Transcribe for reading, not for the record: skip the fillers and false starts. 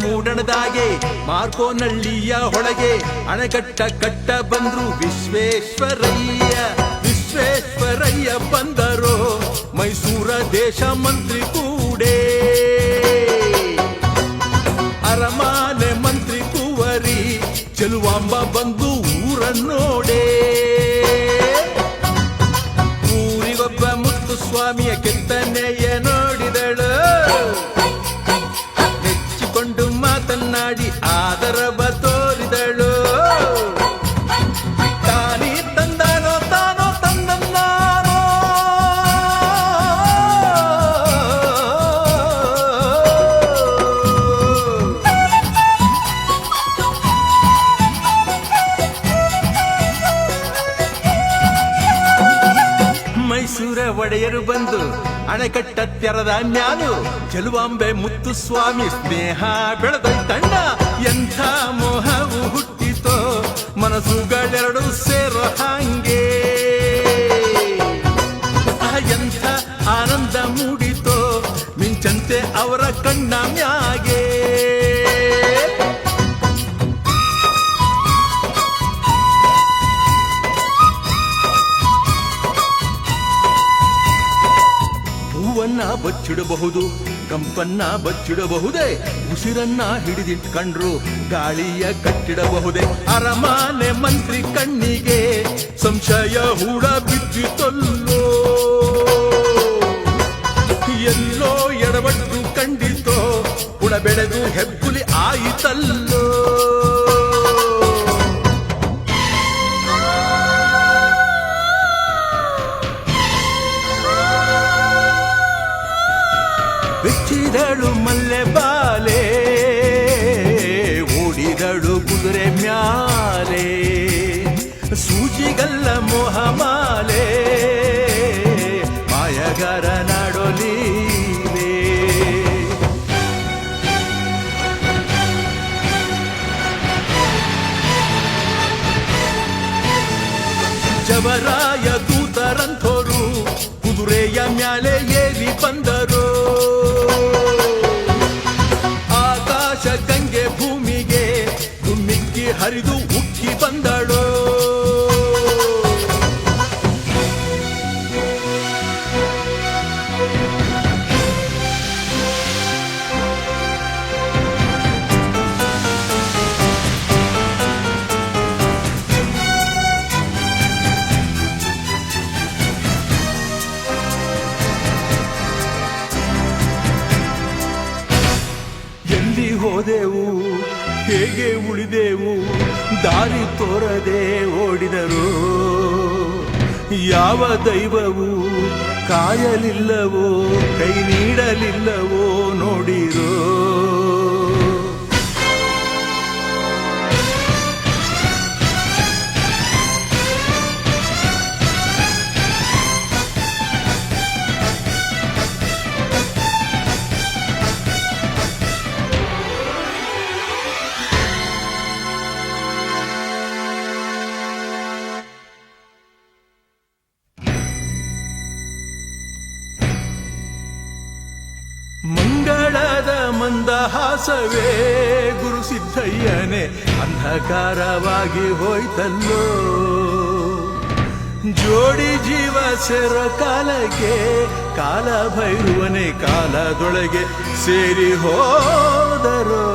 ಮೂಡಣದಾಗೆ ಮಾರ್ಕೋನಹಳ್ಳಿಯ ಹೊಳಗೆ ಅಣೆಕಟ್ಟ ಕಟ್ಟ ಬಂದ್ರು ವಿಶ್ವೇಶ್ವರಯ್ಯ ಬಂದರು ಮೈಸೂರ ದೇಶ ಮಂತ್ರಿ ಕೂಡೇ ಅರಮಾನೆ ಮಂತ್ರಿ ಕುವರಿ ಚೆಲುವಾಂಬ ಬಂದು ಊರನ್ನೋಡೇ ಊರಿಗೊಬ್ಬ ಮುತ್ತು ಸ್ವಾಮಿಯ ಕೆತ್ತನೆಯ ನೋಡಿದಳು ನೆಚ್ಚಿಕೊಂಡು ಮಾತನಾಡಿ ಆದರವ ತೋರಿದಳು ತಾನಿ ತಂದಾನೋ ತಾನೋ ತಂದನ್ನಾನೋ ಮೈಸೂರ ಒಡೆಯರು ಬಂದು ಅಣೆಕಟ್ಟ ತೆರದ ಮ್ಯಾಲು ಚೆಲುವಾಂಬೆ ಮುತ್ತು ಸ್ವಾಮಿ ಸ್ನೇಹ ಬೆಳೆದೈತಣ್ಣ ಎಂಥ ಮೋಹವು ಹುಟ್ಟಿತೋ ಮನಸ್ಸುಗಳೆರಡು ಸೇರೋ ಹಾಂಗೆ ಎಂಥ ಆನಂದ ಮೂಡಿತೋ ಮಿಂಚಂತೆ ಅವರ ಕಣ್ಣ ಮ್ಯಾಗೆ ಹೂವನ್ನ ಬಚ್ಚಿಡಬಹುದು ಕಂಪನ್ನ ಬಚ್ಚಿಡಬಹುದೇ ಉಸಿರನ್ನ ಹಿಡಿದಿಟ್ಕೊಂಡ್ರು ಗಾಳಿಯ ಕಟ್ಟಿಡಬಹುದೇ ಅರಮಾನೆ ಮಂತ್ರಿ ಕಣ್ಣಿಗೆ ಸಂಶಯ ಹೂಡ ಬಿದ್ದಿತಲ್ಲೋ ಎಲ್ಲೋ ಎಡವಟ್ಟು ಕಂಡಿತೋ ಹುಡ ಬೆಳೆದು ಹೆಬ್ಬುಲಿ ಆಯಿತಲ್ಲೋ ಬೆಚ್ಚಿದಳು ಮಲ್ಲೆ ಬಾಲೆ ಓಡಿದಳು ಕುದುರೆ ಮ್ಯಾಲೆ ಸೂಜಿಗಲ್ಲ ಮೋಹಮಾಲೆ ಮಾಯಗಾರ ನಾಡೋಲೀಲೆ ಜವರಾಯ ದೂತರಂಥೋರು ಕುದುರೆಯ ಮ್ಯಾಲೆ ಏರಿ ಬಂದರು ಆಕಾಶ ಗಂಗೆ ಭೂಮಿಗೆ ದುಮ್ಮಿಕ್ಕಿ ಹರಿದು ಉಕ್ಕಿ ಬಂದಳು ಎಲ್ಲಿ ಹೋದೆವು ಹೇಗೆ ಉಳಿದೆವು ದಾರಿ ತೋರದೆ ಓಡಿದರು ಯಾವ ದೈವವು ಕಾಯಲಿಲ್ಲವೋ ಕೈ ನೀಡಲಿಲ್ಲವೋ ನೋಡಿರೋ ಮಂಗಳದ ಮಂದಹಾಸವೇ ಗುರು ಸಿದ್ದಯ್ಯನೇ ಅಂಧಕಾರವಾಗಿ ಹೋಯ್ತಲ್ಲೋ ಜೋಡಿ ಜೀವ ಸೆರ ಕಾಲಕ್ಕೆ ಕಾಲ ಭೈರವನೇ ಕಾಲದೊಳಗೆ ಸೇರಿ ಹೋದರೋ